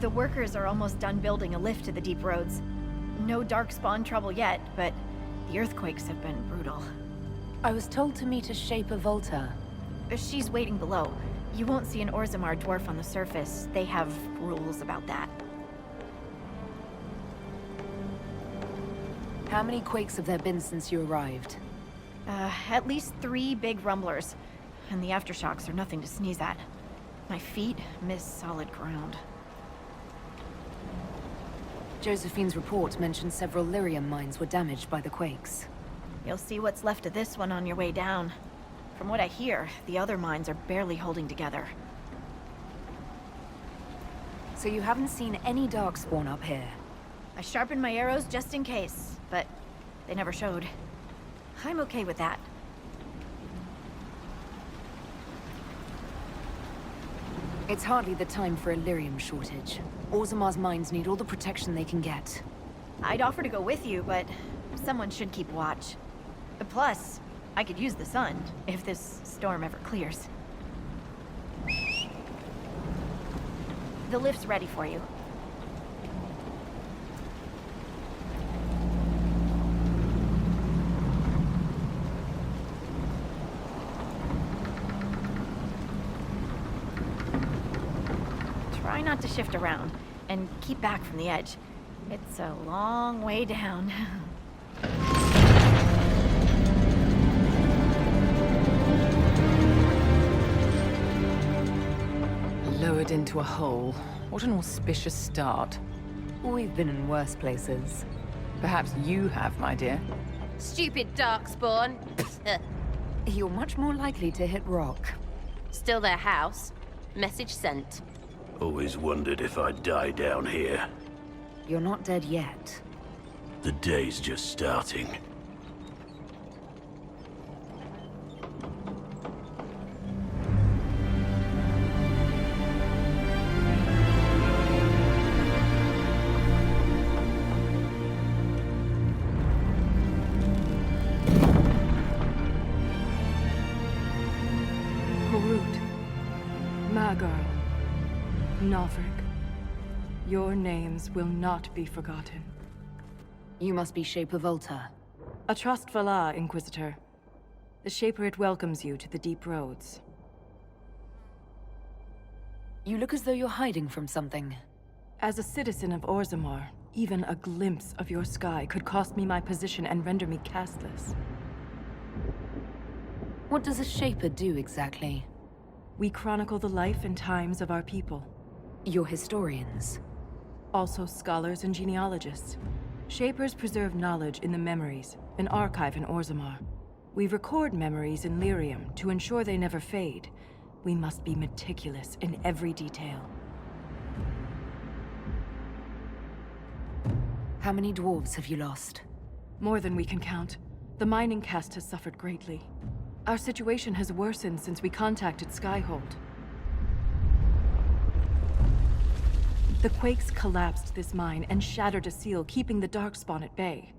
The workers are almost done building a lift to the deep roads. No dark spawn trouble yet, but the earthquakes have been brutal. I was told to meet a Shaper Volta. She's waiting below. You won't see an Orzammar dwarf on the surface. They have rules about that. How many quakes have there been since you arrived? At least 3 big rumblers. And the aftershocks are nothing to sneeze at. My feet miss solid ground. Josephine's report mentioned several lyrium mines were damaged by the quakes. You'll see what's left of this one on your way down. From what I hear, the other mines are barely holding together. So you haven't seen any darkspawn up here? I sharpened my arrows just in case, but they never showed. I'm okay with that. It's hardly the time for a lyrium shortage. Orzammar's mines need all the protection they can get. I'd offer to go with you, but someone should keep watch. Plus, I could use the sun, if this storm ever clears. The lift's ready for you. Try not to shift around, and keep back from the edge. It's a long way down. Lowered into a hole. What an auspicious start. We've been in worse places. Perhaps you have, my dear. Stupid darkspawn. You're much more likely to hit rock. Still their house. Message sent. Always wondered if I'd die down here. You're not dead yet. The day's just starting. Nalfric, your names will not be forgotten. You must be Shaper Volta. A trust Valar, Inquisitor. The Shaper welcomes you to the deep roads. You look as though you're hiding from something. As a citizen of Orzammar, even a glimpse of your sky could cost me my position and render me castless. What does a Shaper do exactly? We chronicle the life and times of our people. You're historians. Also scholars and genealogists. Shapers preserve knowledge in the memories, an archive in Orzammar. We record memories in lyrium to ensure they never fade. We must be meticulous in every detail. How many dwarves have you lost? More than we can count. The mining caste has suffered greatly. Our situation has worsened since we contacted Skyhold. The quakes collapsed this mine and shattered a seal, keeping the Darkspawn at bay.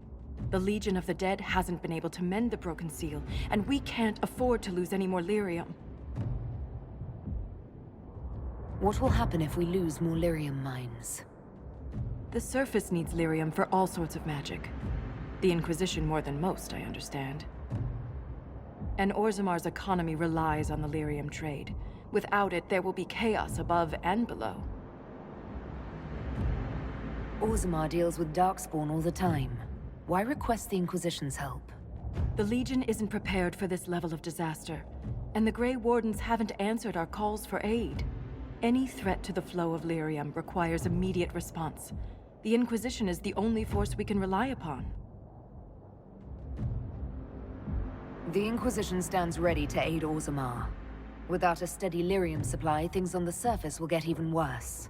The Legion of the Dead hasn't been able to mend the broken seal, and we can't afford to lose any more lyrium. What will happen if we lose more lyrium mines? The surface needs lyrium for all sorts of magic. The Inquisition more than most, I understand. And Orzammar's economy relies on the lyrium trade. Without it, there will be chaos above and below. Orzammar deals with Darkspawn all the time. Why request the Inquisition's help? The Legion isn't prepared for this level of disaster, and the Grey Wardens haven't answered our calls for aid. Any threat to the flow of lyrium requires immediate response. The Inquisition is the only force we can rely upon. The Inquisition stands ready to aid Orzammar. Without a steady lyrium supply, things on the surface will get even worse.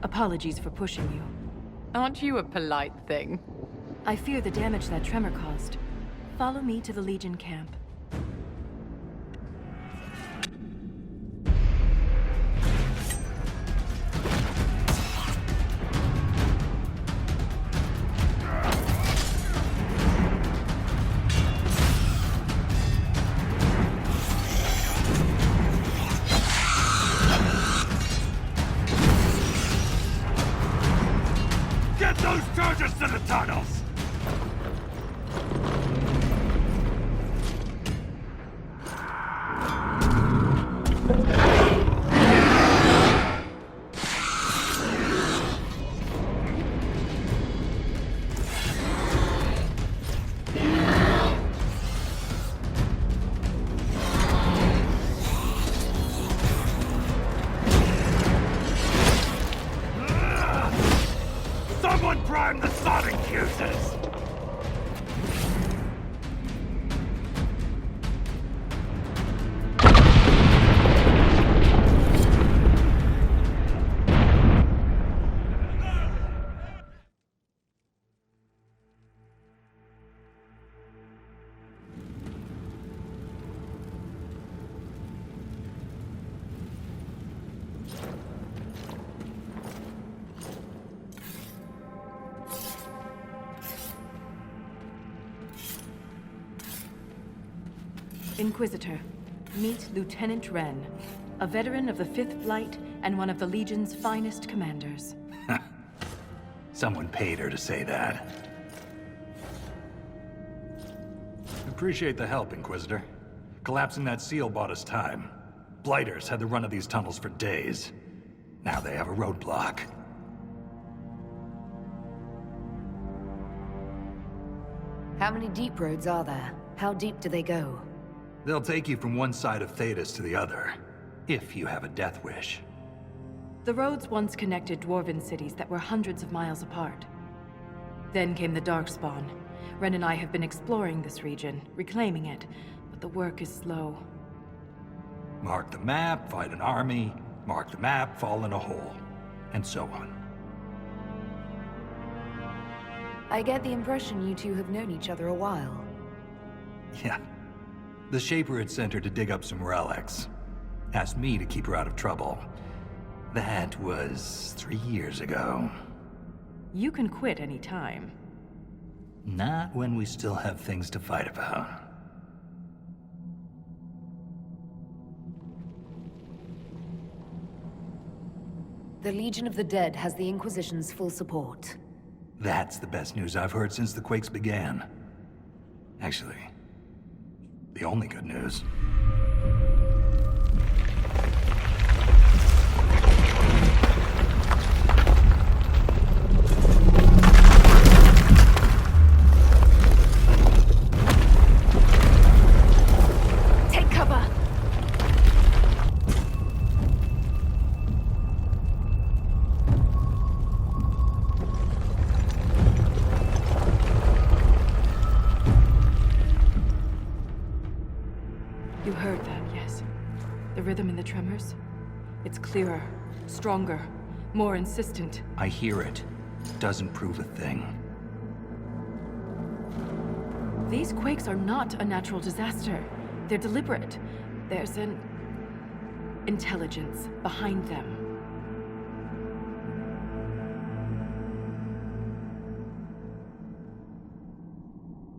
Apologies for pushing you. Aren't you a polite thing? I fear the damage that tremor caused. Follow me to the Legion camp. Jesus! Inquisitor, meet Lieutenant Wren, a veteran of the 5th Flight and one of the Legion's finest commanders. Someone paid her to say that. Appreciate the help, Inquisitor. Collapsing that seal bought us time. Blighters had the run of these tunnels for days. Now they have a roadblock. How many deep roads are there? How deep do they go? They'll take you from one side of Thetis to the other, if you have a death wish. The roads once connected dwarven cities that were hundreds of miles apart. Then came the Darkspawn. Ren and I have been exploring this region, reclaiming it, but the work is slow. Mark the map, fight an army. Mark the map, fall in a hole. And so on. I get the impression you two have known each other a while. Yeah. The Shaper had sent her to dig up some relics. Asked me to keep her out of trouble. That was 3 years ago. You can quit any time. Not when we still have things to fight about. The Legion of the Dead has the Inquisition's full support. That's the best news I've heard since the Quakes began. Actually, the only good news. Take cover! You heard that, yes? The rhythm in the tremors? It's clearer, stronger, more insistent. I hear it. Doesn't prove a thing. These quakes are not a natural disaster. They're deliberate. There's an intelligence behind them.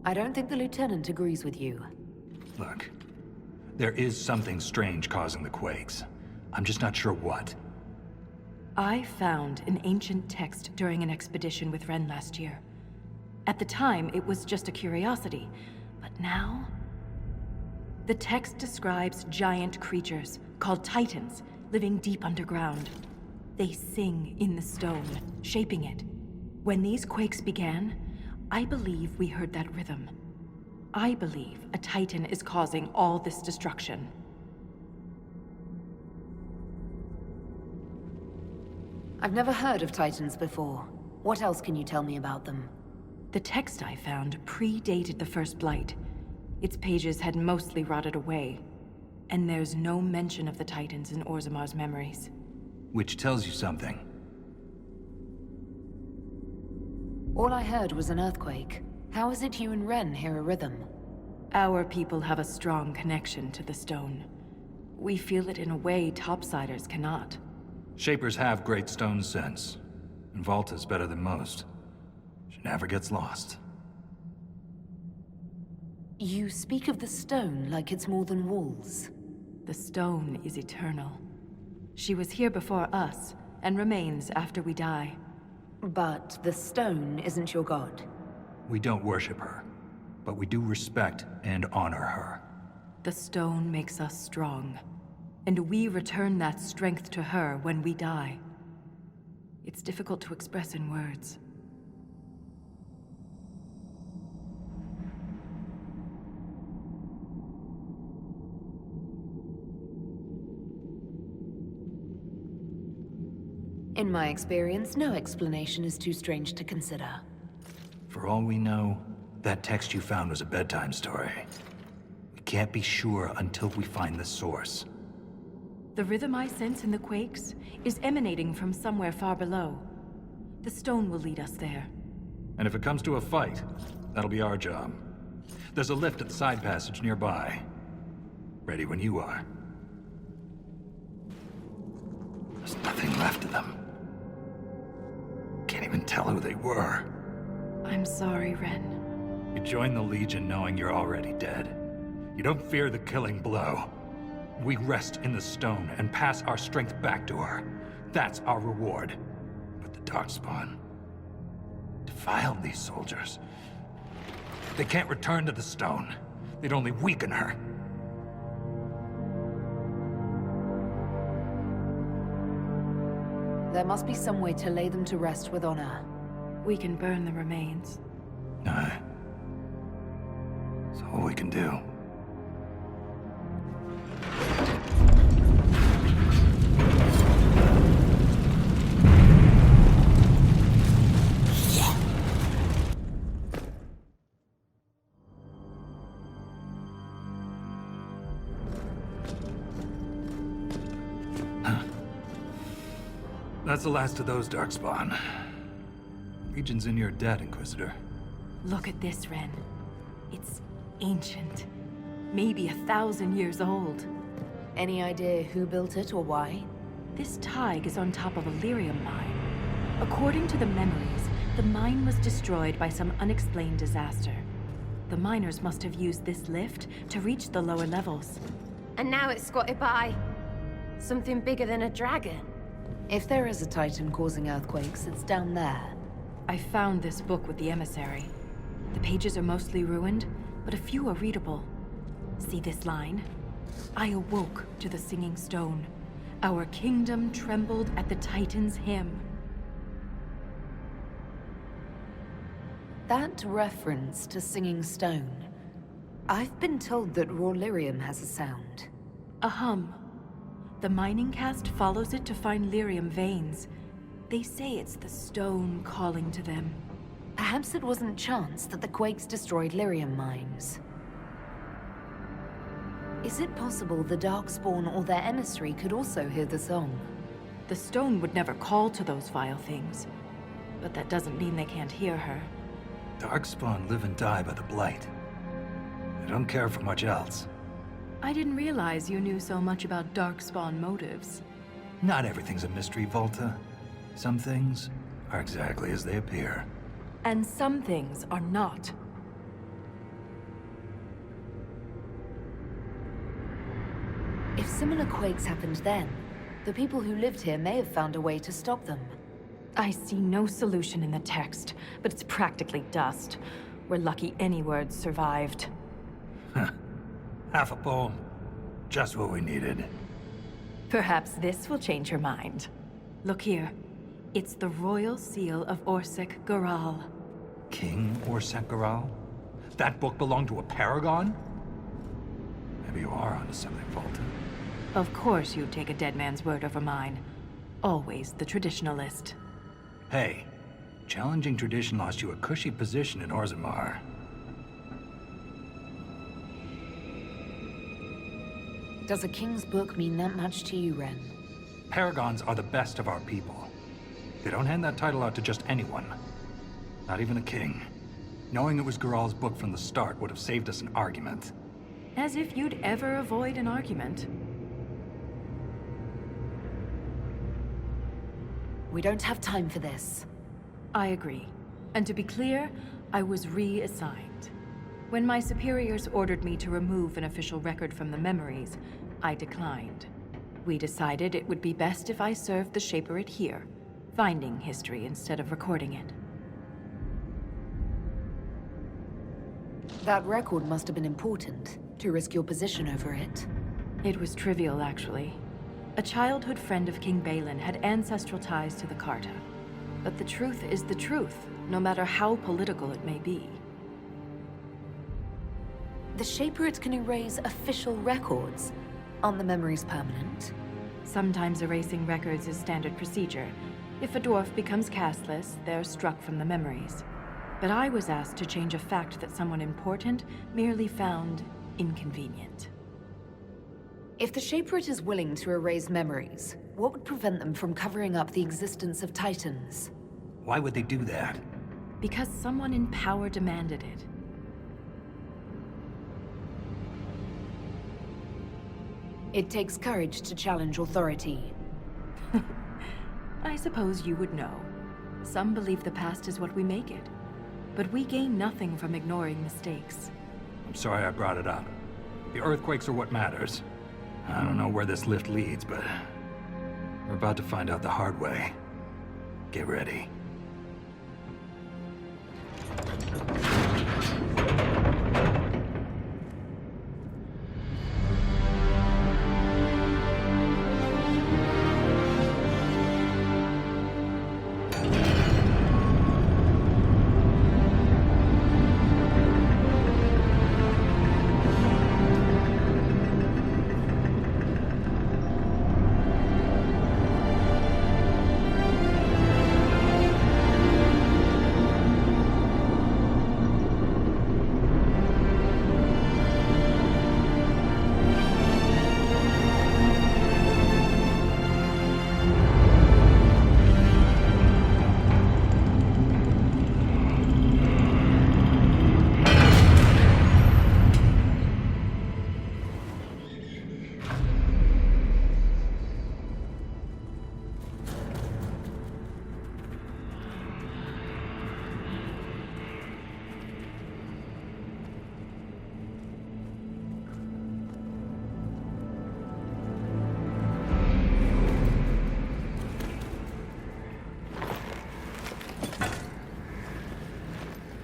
I don't think the Lieutenant agrees with you. Look, there is something strange causing the quakes. I'm just not sure what. I found an ancient text during an expedition with Ren last year. At the time, it was just a curiosity, but now... The text describes giant creatures, called Titans, living deep underground. They sing in the stone, shaping it. When these quakes began, I believe we heard that rhythm. I believe a Titan is causing all this destruction. I've never heard of Titans before. What else can you tell me about them? The text I found predated the First Blight. Its pages had mostly rotted away. And there's no mention of the Titans in Orzamar's memories. Which tells you something. All I heard was an earthquake. How is it you and Ren hear a rhythm? Our people have a strong connection to the stone. We feel it in a way topsiders cannot. Shapers have great stone sense. And Volta's better than most. She never gets lost. You speak of the stone like it's more than walls. The stone is eternal. She was here before us, and remains after we die. But the stone isn't your god. We don't worship her, but we do respect and honor her. The stone makes us strong, and we return that strength to her when we die. It's difficult to express in words. In my experience, no explanation is too strange to consider. For all we know, that text you found was a bedtime story. We can't be sure until we find the source. The rhythm I sense in the quakes is emanating from somewhere far below. The stone will lead us there. And if it comes to a fight, that'll be our job. There's a lift at the side passage nearby. Ready when you are. There's nothing left of them. Can't even tell who they were. I'm sorry, Ren. You joined the Legion knowing you're already dead. You don't fear the killing blow. We rest in the stone and pass our strength back to her. That's our reward. But the Darkspawn defiled these soldiers. They can't return to the stone. They'd only weaken her. There must be some way to lay them to rest with honor. We can burn the remains. Aye. That's all we can do. That's the last of those, Darkspawn. Legion's in your debt, Inquisitor. Look at this, Ren. It's ancient. Maybe 1,000 years old. Any idea who built it or why? This Tig is on top of a lyrium mine. According to the memories, the mine was destroyed by some unexplained disaster. The miners must have used this lift to reach the lower levels. And now it's squatted by something bigger than a dragon. If there is a titan causing earthquakes, it's down there. I found this book with the emissary. The pages are mostly ruined, but a few are readable. See this line? I awoke to the singing stone. Our kingdom trembled at the Titan's hymn. That reference to singing stone. I've been told that raw lyrium has a sound. A hum. The mining cast follows it to find lyrium veins. They say it's the stone calling to them. Perhaps it wasn't chance that the quakes destroyed lyrium mines. Is it possible the Darkspawn or their emissary could also hear the song? The stone would never call to those vile things. But that doesn't mean they can't hear her. Darkspawn live and die by the Blight. They don't care for much else. I didn't realize you knew so much about Darkspawn motives. Not everything's a mystery, Volta. Some things are exactly as they appear. And some things are not. If similar quakes happened then, the people who lived here may have found a way to stop them. I see no solution in the text, but it's practically dust. We're lucky any words survived. Half a poem. Just what we needed. Perhaps this will change your mind. Look here. It's the royal seal of Orsec Garal. King Orsec Garal? That book belonged to a paragon? Maybe you are onto something, Volta. Of course you'd take a dead man's word over mine. Always the traditionalist. Hey, challenging tradition lost you a cushy position in Orzammar. Does a king's book mean that much to you, Ren? Paragons are the best of our people. They don't hand that title out to just anyone. Not even a king. Knowing it was Garal's book from the start would have saved us an argument. As if you'd ever avoid an argument. We don't have time for this. I agree. And to be clear, I was reassigned. When my superiors ordered me to remove an official record from the memories, I declined. We decided it would be best if I served the Shaperate here, finding history instead of recording it. That record must have been important, to risk your position over it. It was trivial, actually. A childhood friend of King Balin had ancestral ties to the Carta. But the truth is the truth, no matter how political it may be. The Shaperate can erase official records. Aren't the memories permanent? Sometimes erasing records is standard procedure. If a dwarf becomes casteless, they're struck from the memories. But I was asked to change a fact that someone important merely found inconvenient. If the Shaperate is willing to erase memories, what would prevent them from covering up the existence of Titans? Why would they do that? Because someone in power demanded it. It takes courage to challenge authority. I suppose you would know. Some believe the past is what we make it. But we gain nothing from ignoring mistakes. I'm sorry I brought it up. The earthquakes are what matters. I don't know where this lift leads, but we're about to find out the hard way. Get ready.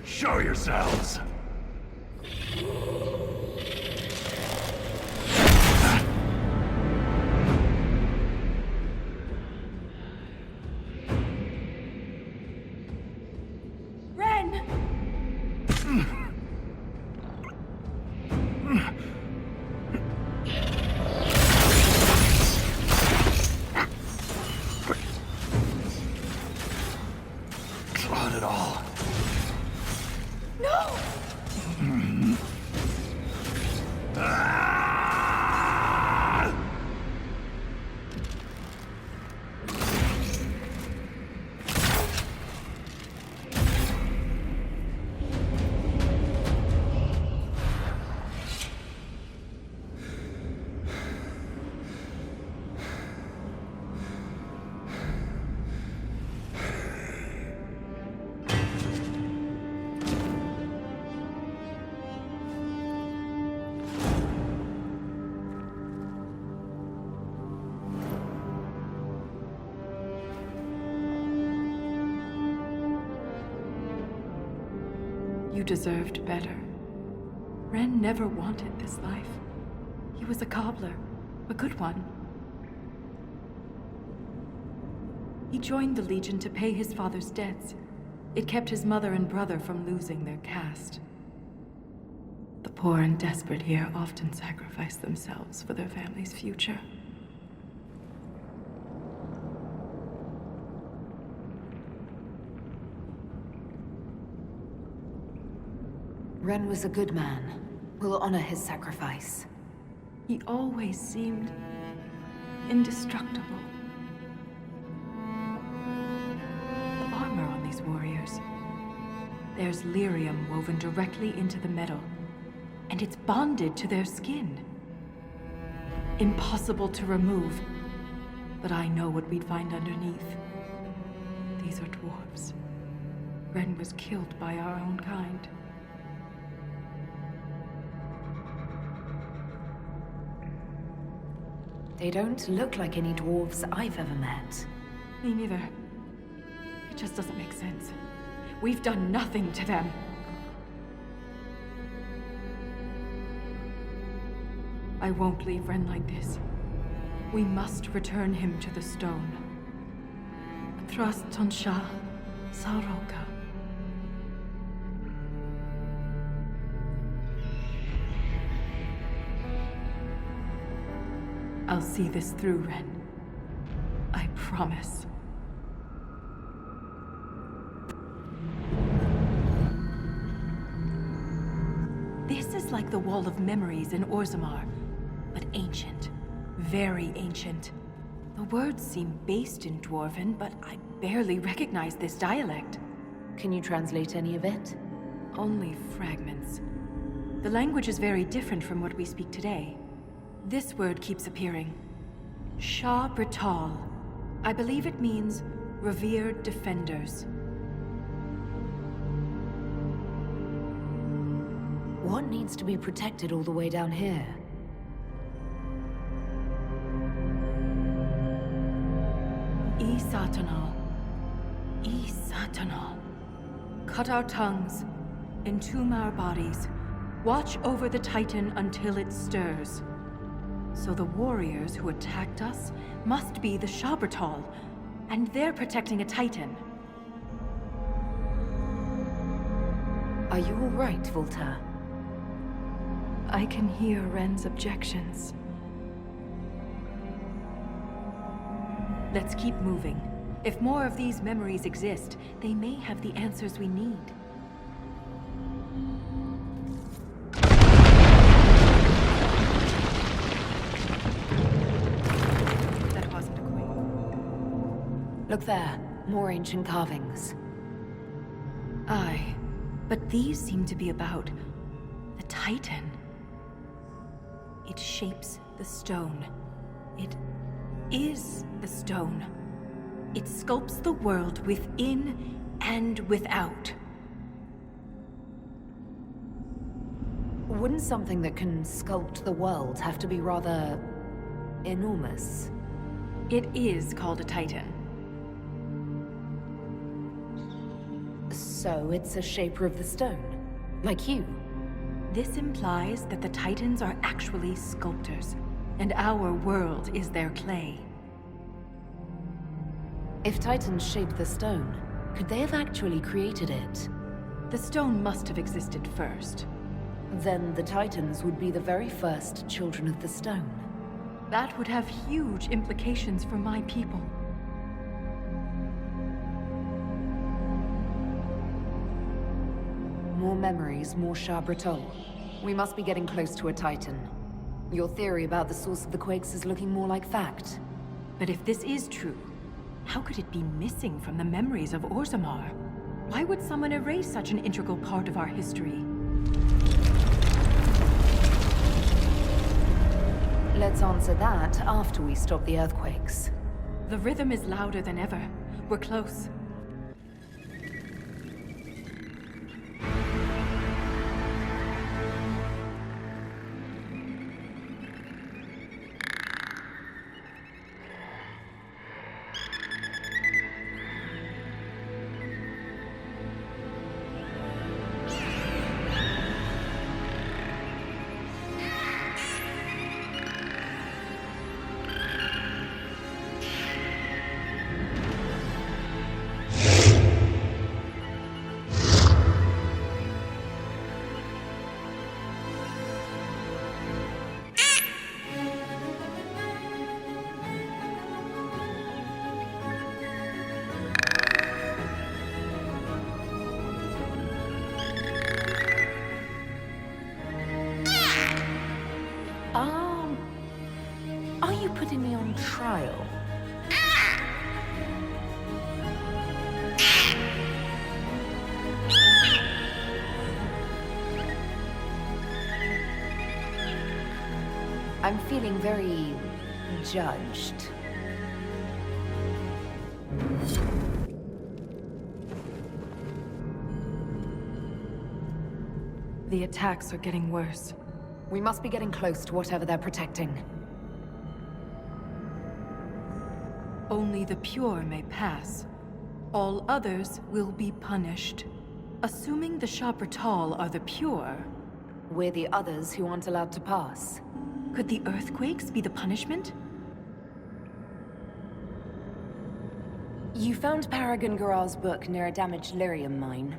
Show yourselves! Ren! Not at all. You deserved better. Ren never wanted this life. He was a cobbler, a good one. He joined the Legion to pay his father's debts. It kept his mother and brother from losing their caste. The poor and desperate here often sacrifice themselves for their family's future. Ren was a good man. We'll honor his sacrifice. He always seemed indestructible. The armor on these warriors. There's lyrium woven directly into the metal, and it's bonded to their skin. Impossible to remove, but I know what we'd find underneath. These are dwarves. Ren was killed by our own kind. They don't look like any dwarves I've ever met. Me neither. It just doesn't make sense. We've done nothing to them. I won't leave Ren like this. We must return him to the stone. Thrust Tonsha Saroka. I'll see this through, Ren. I promise. the Wall of Memories in Orzammar, but ancient. Very ancient. The words seem based in Dwarven, but I barely recognize this dialect. Can you translate any of it? Only fragments. The language is very different from what we speak today. This word keeps appearing. Shah Brital. I believe it means revered defenders. What needs to be protected all the way down here? Satanal. Satanal. Cut our tongues, entomb our bodies, watch over the Titan until it stirs. So the warriors who attacked us must be the Shabratal, and they're protecting a Titan. Are you all right, Volta? I can hear Ren's objections. Let's keep moving. If more of these memories exist, they may have the answers we need. That wasn't a queen. Look there. More ancient carvings. Aye, but these seem to be about the Titan. It shapes the stone. It is the stone. It sculpts the world within and without. Wouldn't something that can sculpt the world have to be rather enormous? It is called a Titan. So it's a shaper of the stone, like you. This implies that the Titans are actually sculptors, and our world is their clay. If Titans shaped the stone, could they have actually created it? The stone must have existed first. Then the Titans would be the very first children of the stone. That would have huge implications for my people. More memories, more Shabratal. We must be getting close to a Titan. Your theory about the source of the quakes is looking more like fact. But if this is true, how could it be missing from the memories of Orzammar? Why would someone erase such an integral part of our history? Let's answer that after we stop the earthquakes. The rhythm is louder than ever. We're close. Are you putting me on trial? I'm feeling very judged. The attacks are getting worse. We must be getting close to whatever they're protecting. Only the pure may pass. All others will be punished. Assuming the Shabratal are the pure, We're the others who aren't allowed to pass. could the earthquakes be the punishment? You found Paragon Garal's book near a damaged lyrium mine.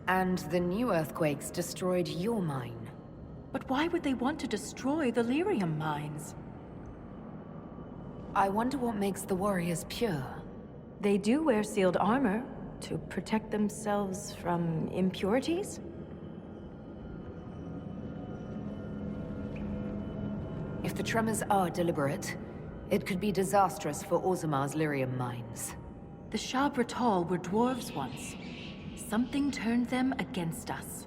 And the new earthquakes destroyed your mine. But why would they want to destroy the lyrium mines? I wonder what makes the warriors pure. They do wear sealed armor to protect themselves from impurities? If the tremors are deliberate, it could be disastrous for Orzamar's lyrium mines. The Shah Bratal were dwarves once. Something turned them against us.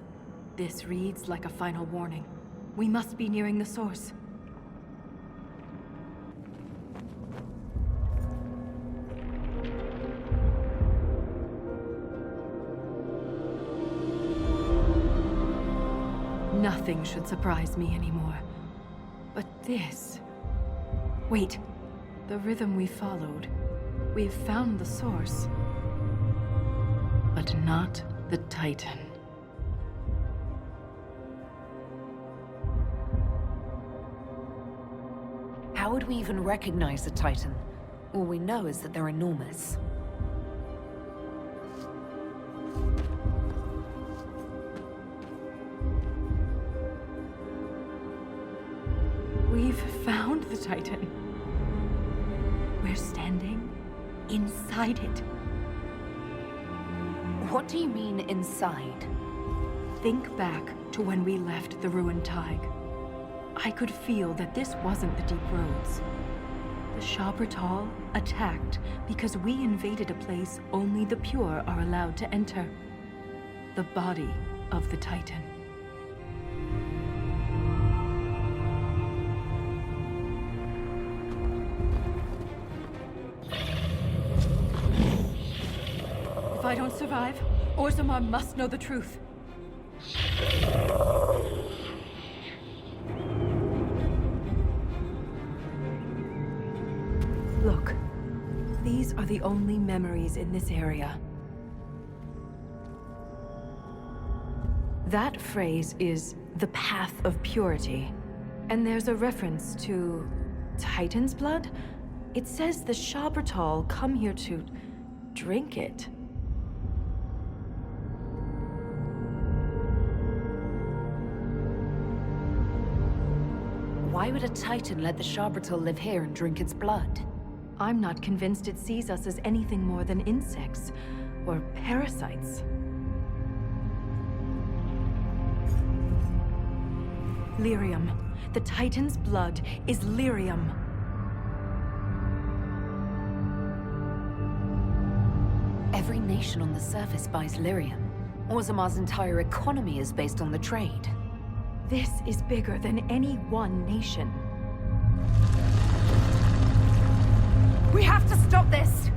This reads like a final warning. We must be nearing the source. Nothing should surprise me anymore. But this... Wait. The rhythm we followed. We've found the source. But not the Titan. How would we even recognize a Titan? All we know is that they're enormous. We've found the Titan. We're standing inside it. What do you mean, inside? Think back to when we left the ruined Tig. I could feel that this wasn't the deep roads. The Shah Bratal attacked because we invaded a place only the pure are allowed to enter. The body of the Titan. If I don't survive, Orzammar must know the truth. Look, these are the only memories in this area. That phrase is the path of purity. And there's a reference to Titan's blood? It says the Shah Bratal come here to drink it. Why would a Titan let the Shah Bratal live here and drink its blood? I'm not convinced it sees us as anything more than insects or parasites. Lyrium. The Titan's blood is lyrium. Every nation on the surface buys lyrium. Orzamar's entire economy is based on the trade. This is bigger than any one nation. We have to stop this!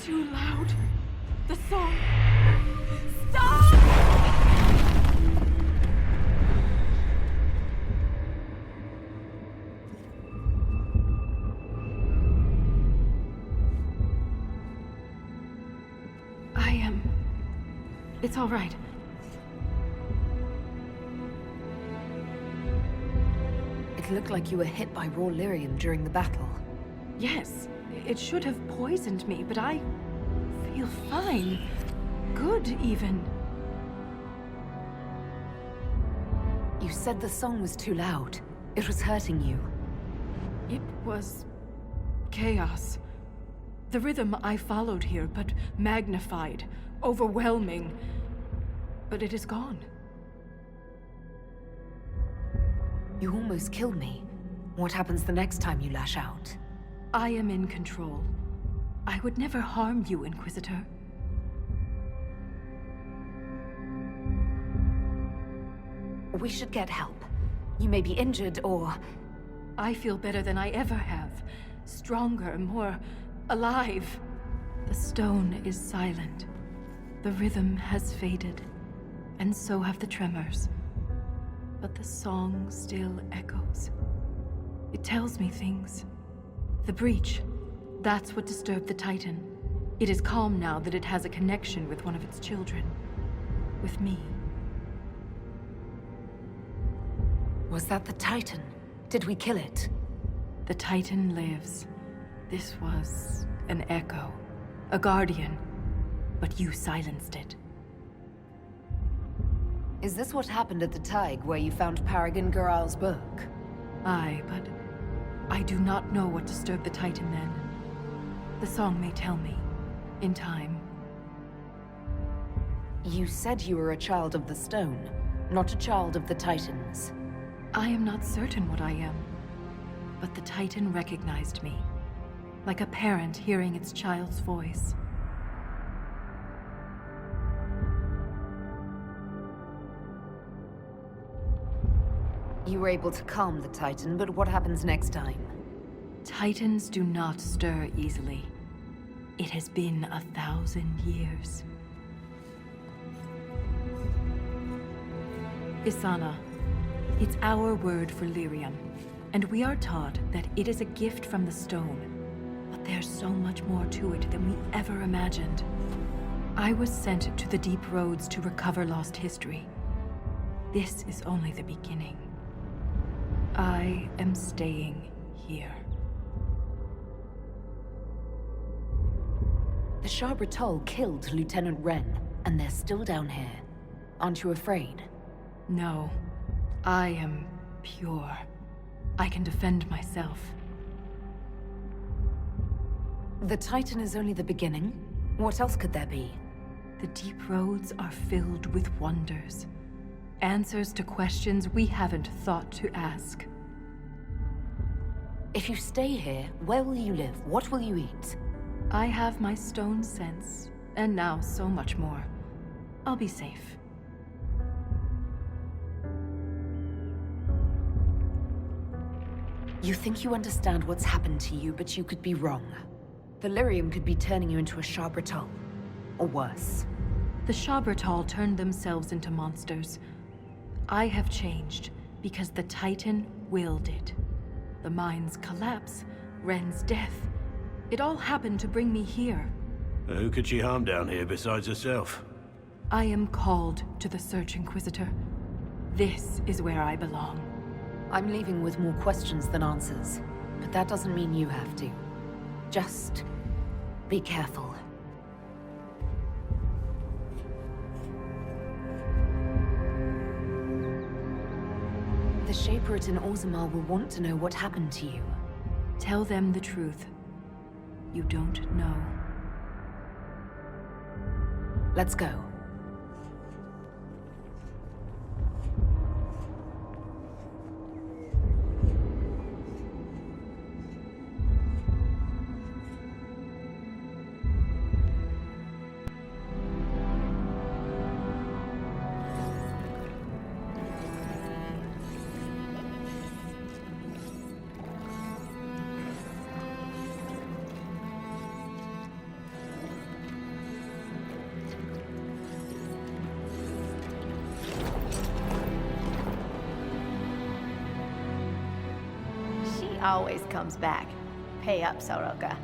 Too loud. The song. Stop! It's all right. It looked like you were hit by raw lyrium during the battle. Yes, it should have poisoned me, but I feel fine. Good, even. You said the song was too loud. It was hurting you. It was chaos. The rhythm I followed here, but magnified, overwhelming. But it is gone. You almost killed me. What happens the next time you lash out? I am in control. I would never harm you, Inquisitor. We should get help. You may be injured or... I feel better than I ever have. Stronger, more alive. The stone is silent. The rhythm has faded, and so have the tremors. But the song still echoes. It tells me things. The breach, that's what disturbed the Titan. It is calm now that it has a connection with one of its children. With me. Was that the Titan? Did we kill it? The Titan lives. This was an echo. A guardian. But you silenced it. Is this what happened at the Tig where you found Paragon Garal's book? Aye, but I do not know what disturbed the Titan then. The song may tell me. In time. You said you were a child of the stone, not a child of the Titans. I am not certain what I am. But the Titan recognized me. Like a parent hearing its child's voice. You were able to calm the Titan, but what happens next time? Titans do not stir easily. It has been 1,000 years. Isana. It's our word for lyrium, and we are taught that it is a gift from the stone. But there's so much more to it than we ever imagined. I was sent to the deep roads to recover lost history. This is only the beginning. I am staying here. The Sharbratol killed Lieutenant Wren, and they're still down here. Aren't you afraid? No. I am pure. I can defend myself. The Titan is only the beginning? What else could there be? The deep roads are filled with wonders. Answers to questions we haven't thought to ask. If you stay here, where will you live? What will you eat? I have my stone sense, and now so much more. I'll be safe. You think you understand what's happened to you, but you could be wrong. The lyrium could be turning you into a Sharbratol. Or worse. The Sharbratol turned themselves into monsters. I have changed, because the Titan willed it. The mine's collapse, Wren's death. It all happened to bring me here. Who could she harm down here besides herself? I am called to the Search Inquisitor. This is where I belong. I'm leaving with more questions than answers. But that doesn't mean you have to. Just be careful. The Shaperate in Orzammar will want to know what happened to you. Tell them the truth. You don't know. Let's go. Always comes back. Pay up, Soroka.